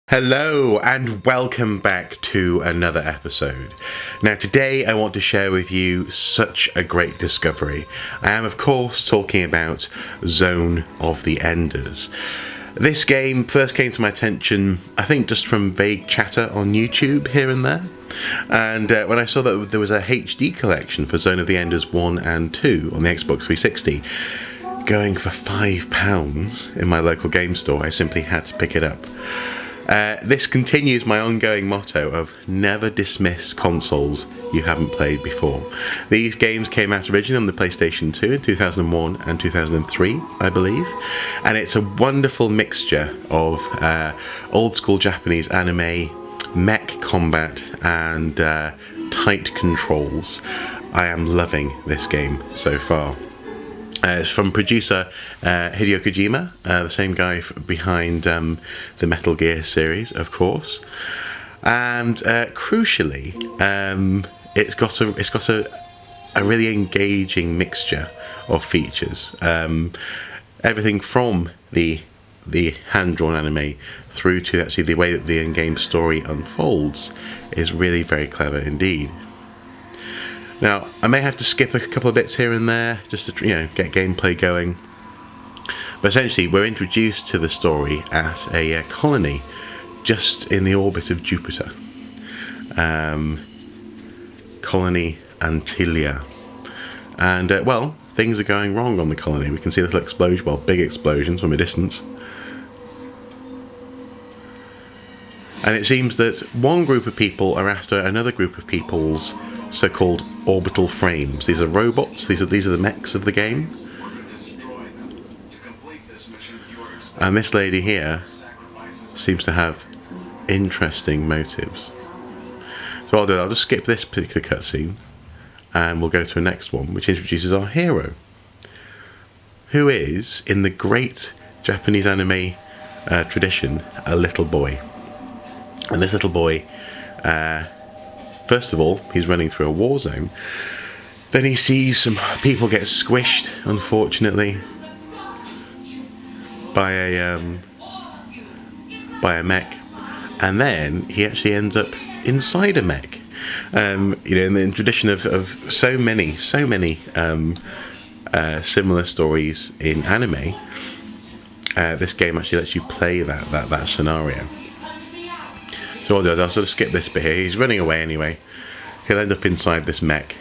Hello and welcome back to another episode. Now today I want to share with you such a great discovery. I am of course talking about Zone of the Enders. This game first came to my attention I think just from vague chatter on YouTube here and there. And when I saw that there was a HD collection for Zone of the Enders 1 and 2 on the Xbox 360 going for £5 in my local game store, I simply had to pick it up. This continues my ongoing motto of never dismiss consoles you haven't played before. These games came out originally on the PlayStation 2 in 2001 and 2003, I believe, and it's a wonderful mixture of old school Japanese anime, mech combat and tight controls. I am loving this game so far. It's from producer Hideo Kojima, the same guy behind the Metal Gear series, of course. And crucially, it's got a really engaging mixture of features. Everything from the hand-drawn anime through to actually the way that the in-game story unfolds is really very clever indeed. Now, I may have to skip a couple of bits here and there just to get gameplay going, but essentially we're introduced to the story at a colony just in the orbit of Jupiter, colony Antilia, and well, things are going wrong on the colony. We can see a little explosion, well, big explosions from a distance, and it seems that one group of people are after another group of people's so-called orbital frames. These are robots. These are the mechs of the game. And this lady here seems to have interesting motives. So I'll just skip this particular cutscene and we'll go to the next one, which introduces our hero, who is, in the great Japanese anime tradition, a little boy. And this little boy first of all, he's running through a war zone. Then he sees some people get squished, unfortunately, by a mech, and then he actually ends up inside a mech. In the tradition of so many similar stories in anime, this game actually lets you play that scenario. So what I'll do is I'll sort of skip this bit here. He's running away anyway. He'll end up inside this mech,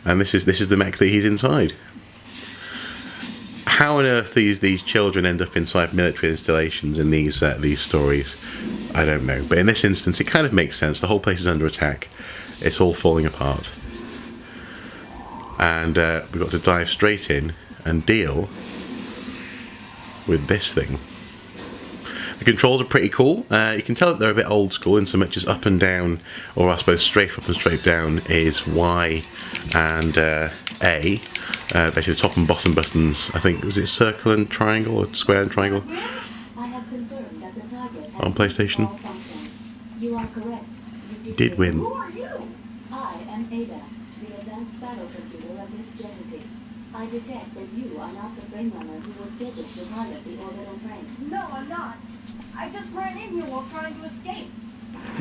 and this is the mech that he's inside. How on earth these children end up inside military installations in these stories, I don't know. But in this instance, it kind of makes sense. The whole place is under attack. It's all falling apart, and we've got to dive straight in and deal with this thing. The controls are pretty cool. You can tell that they're a bit old school in so much as up and down, or I suppose straight up and straight down is Y and A. Basically the top and bottom buttons, I think, was it circle and triangle or square and triangle on PlayStation? You are correct. You did win. Who are you? I am Ada, the advanced battle computer of this entity. I detect that you are not the frame runner who was scheduled to pilot the orbital frame. No, I'm not. I just ran in here while trying to escape.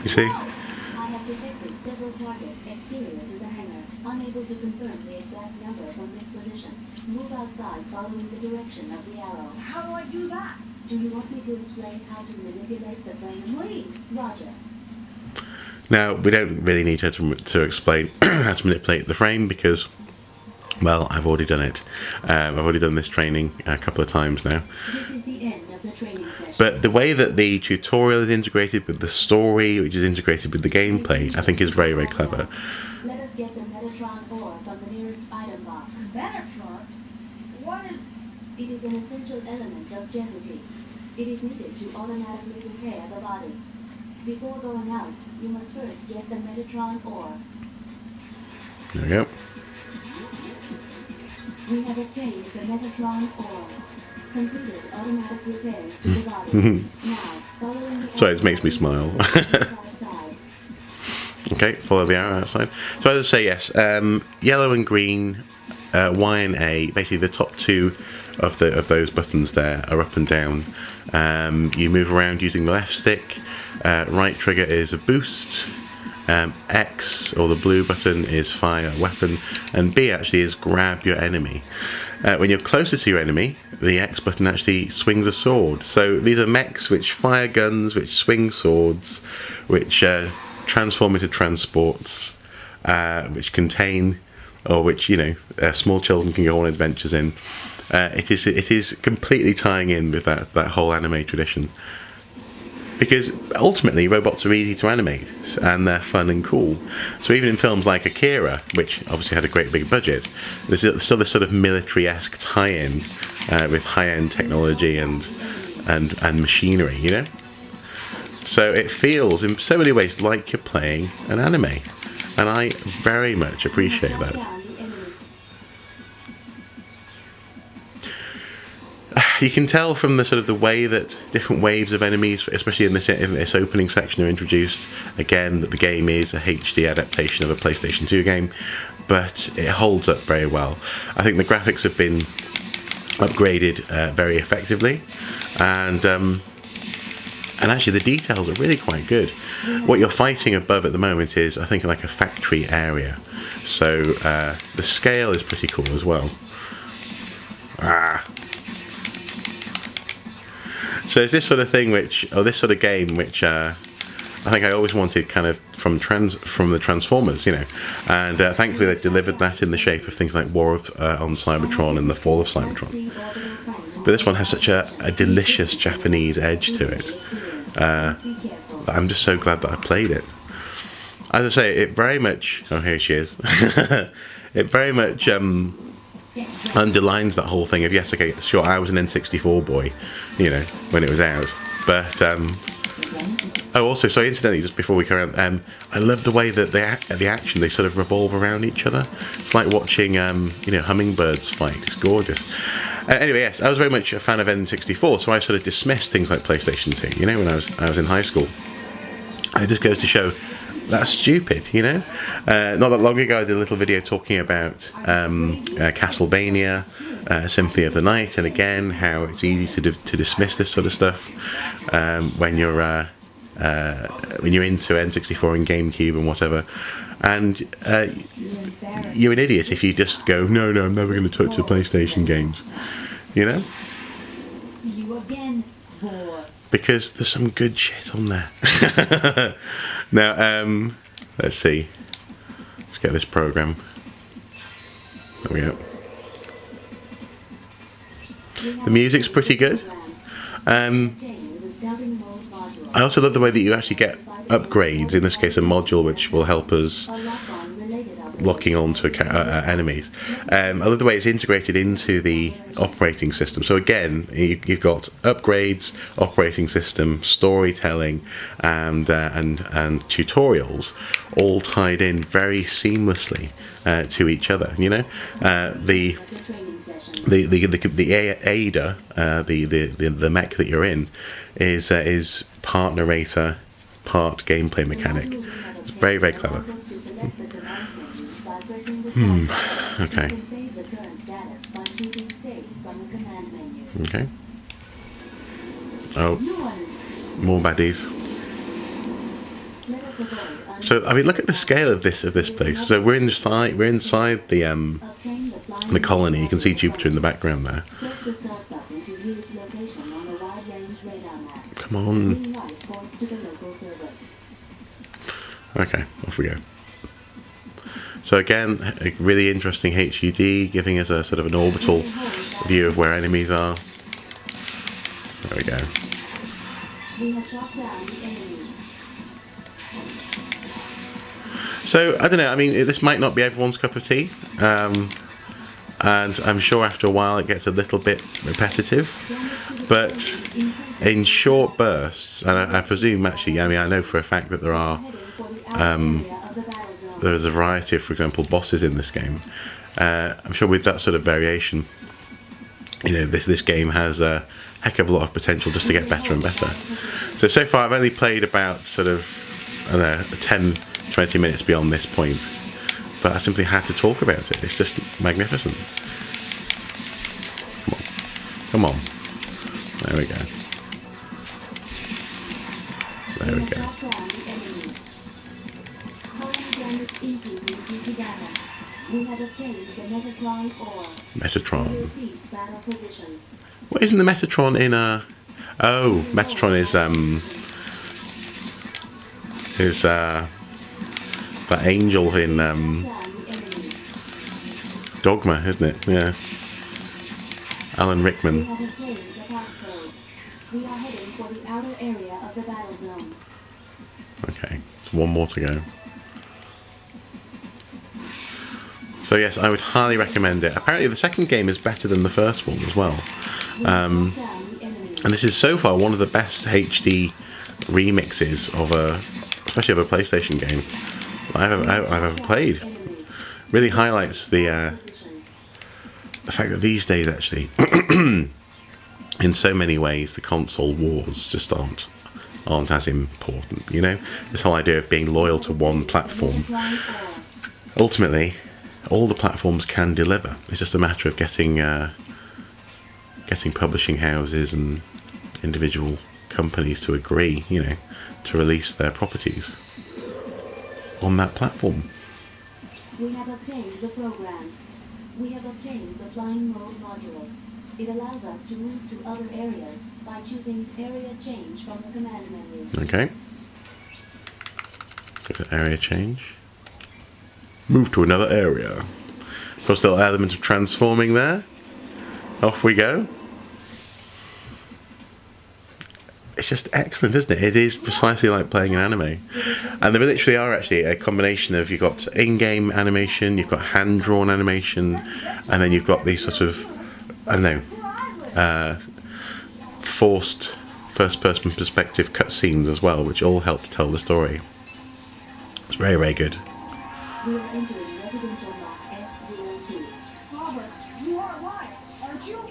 You see? I have detected several targets exterior to the hangar, unable to confirm the exact number from this position. Move outside following the direction of the arrow. How do I do that? Do you want me to explain how to manipulate the frame? Please. Roger. Now, we don't really need to explain how to manipulate the frame because, well, I've already done it. I've already done this training a couple of times now. This is the end of the training session. But the way that the tutorial is integrated with the story, which is integrated with the gameplay, I think is very, very clever. Let us get the Metatron ore from the nearest item box. Metatron? What is... It is an essential element of Jehuti. It is needed to automatically repair the body. Before going out, you must first get the Metatron ore. There we go. We have obtained the Metatron ore. Completed automatic repairs to the body. Now, following the Sorry, this makes me smile. outside. Okay, follow the arrow outside. So as I say, yes, yellow and green, Y and A, basically the top two of those buttons there are up and down. You move around using the left stick. Right trigger is a boost. X, or the blue button, is fire a weapon, and B actually is grab your enemy. When you're closer to your enemy, the X button actually swings a sword. So these are mechs which fire guns, which swing swords, which transform into transports, which contain, or which, you know, small children can go on adventures in. It is completely tying in with that whole anime tradition. Because ultimately robots are easy to animate and they're fun and cool. So even in films like Akira, which obviously had a great big budget, there's still this sort of military-esque tie-in with high-end technology and machinery, you know? So it feels in so many ways like you're playing an anime, and I very much appreciate that. You can tell from the sort of the way that different waves of enemies, especially in this opening section, are introduced. Again, that the game is a HD adaptation of a PlayStation 2 game, but it holds up very well. I think the graphics have been upgraded very effectively, and actually the details are really quite good. What you're fighting above at the moment is, I think, like a factory area, so the scale is pretty cool as well. So it's this sort of thing this sort of game which I think I always wanted, kind of from the Transformers, you know, and thankfully they delivered that in the shape of things like War on Cybertron and the Fall of Cybertron. But this one has such a delicious Japanese edge to it. I'm just so glad that I played it. As I say, it very much... Oh, here she is. It very much underlines that whole thing of, yes, okay, sure, I was an N64 boy, you know, when it was out, but oh, also, so incidentally, just before we carry on, I love the way that the action, they sort of revolve around each other. It's like watching you know, hummingbirds fight. It's gorgeous. Anyway, yes, I was very much a fan of N64, so I sort of dismissed things like PlayStation 2, you know, when I was in high school. It just goes to show that's stupid, you know. Not that long ago I did a little video talking about Castlevania, Symphony of the Night, and again how it's easy to dismiss this sort of stuff when you're into N64 and GameCube and whatever, and you're an idiot if you just go, no, I'm never going to touch the PlayStation games, you know. See you again, boy. Because there's some good shit on there. Now, let's see. Let's get this program. There we go. The music's pretty good. I also love the way that you actually get upgrades, in this case a module which will help us locking on to enemies. I love the way it's integrated into the operating system. So again, you've got upgrades, operating system, storytelling, and tutorials all tied in very seamlessly to each other. You know, the Ada, the mech that you're in, is part narrator, part gameplay mechanic. It's very, very clever. Okay. Okay. Oh, more baddies. So I mean, look at the scale of this place. So we're inside the colony. You can see Jupiter in the background there. Come on. Okay, off we go. So again, a really interesting HUD, giving us a sort of an orbital view of where enemies are. There we go. So, I don't know, I mean, this might not be everyone's cup of tea, and I'm sure after a while it gets a little bit repetitive, but in short bursts, and I presume actually, I mean, I know for a fact that there's a variety of, for example, bosses in this game. I'm sure with that sort of variation, you know, this game has a heck of a lot of potential just to get better and better. So far I've only played about sort of, I don't know, 10-20 minutes beyond this point, but I simply had to talk about it. It's just magnificent. Come on. Come on. There we go. There we go. Track down the enemy. Colony damage increasing due to data. We have obtained the Metatron ore. We will Metatron. cease battle position. What isn't the Metatron in Oh, Metatron is that angel in Down the enemy. Dogma, isn't it? Yeah. Alan We Rickman. have obtained the passcode. We are heading for the outer area of the battle zone. Okay, so one more to go. So yes, I would highly recommend it. Apparently the second game is better than the first one as well. We have knocked down the enemy. And this is so far one of the best HD remixes of especially of a PlayStation game I've ever played. Enemy. Really highlights the Position. fact that these days actually, in so many ways, the console wars just aren't as important. You know, this whole idea of being loyal to one platform. Metatron ore. Ultimately, all the platforms can deliver. It's just a matter of getting publishing houses and individual companies to agree, you know, to release their properties on that platform. We have obtained the program. We have obtained the flying mode module. It allows us to move to other areas by choosing area change from the command menu. Okay. Go to area change. Move to another area. Of course, the little element of transforming there. Off we go. It's just excellent, isn't it? It is precisely like playing an anime. And they literally are actually a combination of, you've got in-game animation, you've got hand-drawn animation, and then you've got these sort of, I don't know, forced first-person perspective cutscenes as well, which all help to tell the story. It's very, very good. We are entering residential block S02. Father, you are alive, aren't you?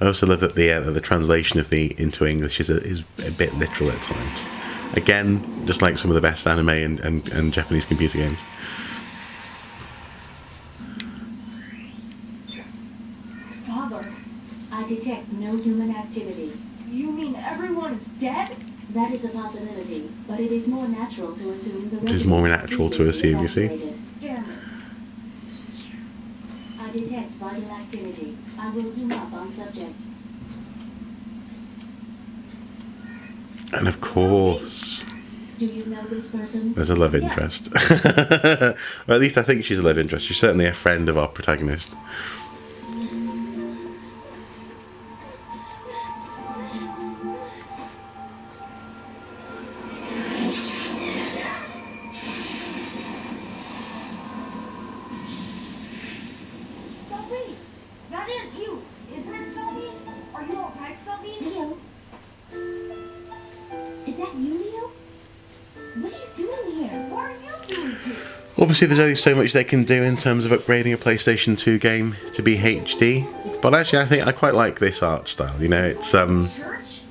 I also love that the translation of the into English is a bit literal at times. Again, just like some of the best anime and Japanese computer games. Father, I detect no human activity. you mean everyone is dead? That is a possibility, but it is more natural to assume the It is more residents natural to previously assume, you see. evacuated. Damn it. I detect vital activity. I will zoom up on subject. And of course, Do you know this person? there's a love Yes. interest. Or at least I think she's a love interest. She's certainly a friend of our protagonist. Selbies! That is you, isn't it, Selbies? Are you alright, Selbies? Leo? Is that you, Leo? What are you doing here? What are you doing here? Obviously, there's only so much they can do in terms of upgrading a PlayStation 2 game to be HD. But actually, I think I quite like this art style. You know, it's Church?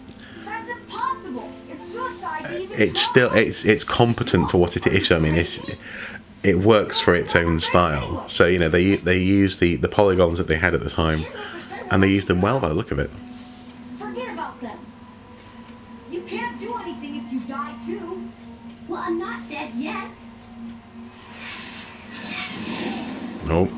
That's impossible. It's suicide to even it's try. still it's competent for what it is. I mean, it works for its own style. So you know, they use the polygons that they had at the time, and they used them well by the look of it. Forget about them. You can't do anything if you die too. Well, I'm not dead yet. Nope.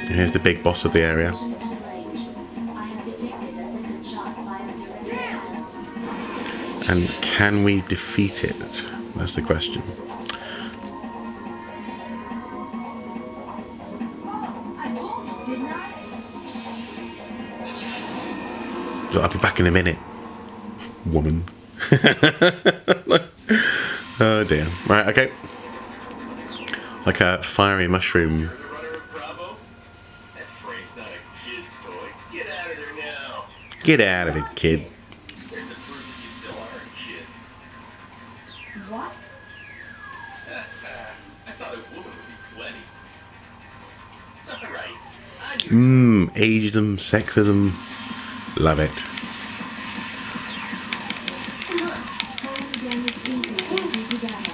Here's the big boss of the area. Position and range. I have detected a second shot fired directly at us. And can we defeat it? That's the question. Oh, I told you, didn't I? So I'll be back in a minute, woman. Oh dear. Right, okay. Like a fiery mushroom. Bravo? That frame's not a kid's toy. Get out of there now. Get out of it, kid. There's the proof that you still are a kid. What? I thought a woman would be plenty. Alright. I knew Ageism, sexism. Love it. Colony damage increasing due to data.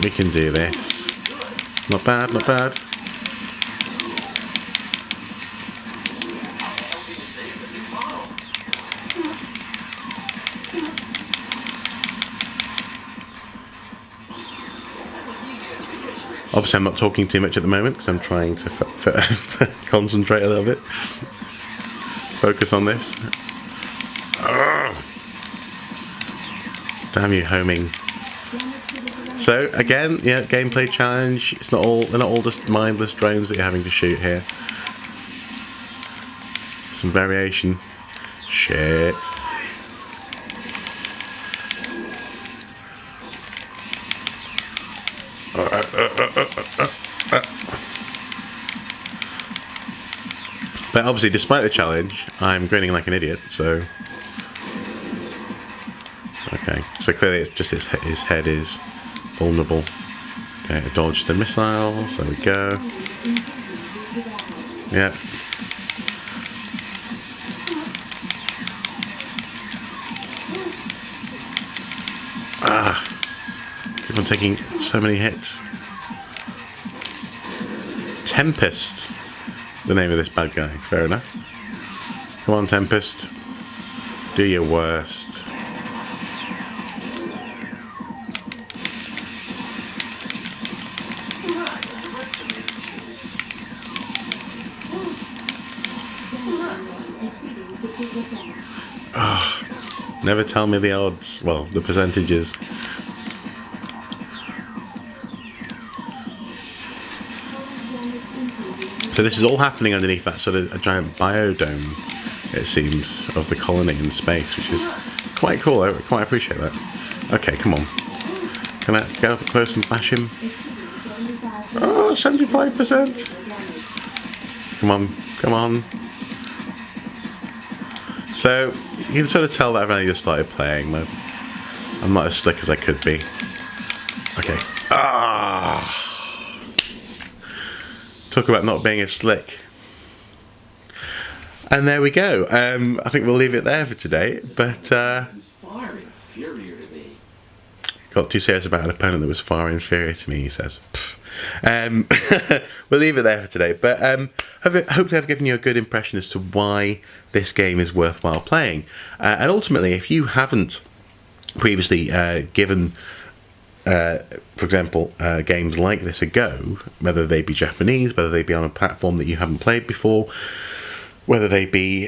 We can do this. Not bad, not bad. Obviously, I'm not talking too much at the moment because I'm trying to concentrate a little bit. Focus on this. Ugh. Damn you, homing. So again, yeah, gameplay challenge. It's not all, they're not all just mindless drones that you're having to shoot here. Some variation. Shit. But obviously, despite the challenge, I'm grinning like an idiot, so... Okay, so clearly it's just his head is vulnerable. Okay, I dodged the missiles, there we go. Yep. Keep on taking so many hits. Tempest, the name of this bad guy. Fair enough. Come on, Tempest. Do your worst. Oh, never tell me the odds. Well, the percentages. So this is all happening underneath that sort of a giant biodome, it seems, of the colony in space, which is quite cool. I quite appreciate that. Okay, come on. Can I go up close and bash him? Oh, 75%! Come on, come on. So, you can sort of tell that I've only just started playing. I'm not as slick as I could be. Okay. Ah! Talk about not being as slick. And there we go. I think we'll leave it there for today. But Far inferior to me. got too serious about an opponent that was far inferior to me, he says. We'll leave it there for today. But hopefully I've given you a good impression as to why this game is worthwhile playing. And ultimately, if you haven't previously given for example, games like this a go, whether they be Japanese, whether they be on a platform that you haven't played before, whether they be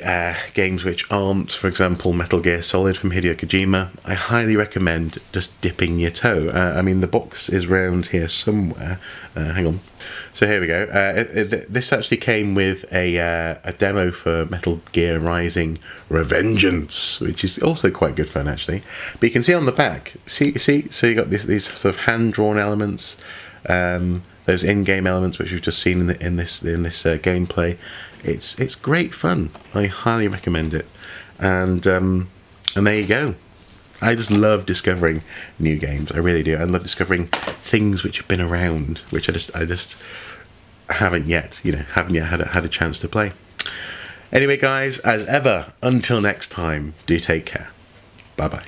games which aren't, for example, Metal Gear Solid from Hideo Kojima, I highly recommend just dipping your toe. I mean, the box is round here somewhere. Hang on. So here we go. This actually came with a demo for Metal Gear Rising Revengeance, which is also quite good fun, actually. But you can see on the back, see, so you got these sort of hand-drawn elements, those in-game elements which we've just seen in this gameplay. It's great fun. I highly recommend it. And there you go. I just love discovering new games. I really do. I love discovering things which have been around, which I just haven't yet had a chance to play. Anyway, guys, as ever, until next time, do take care. Bye bye.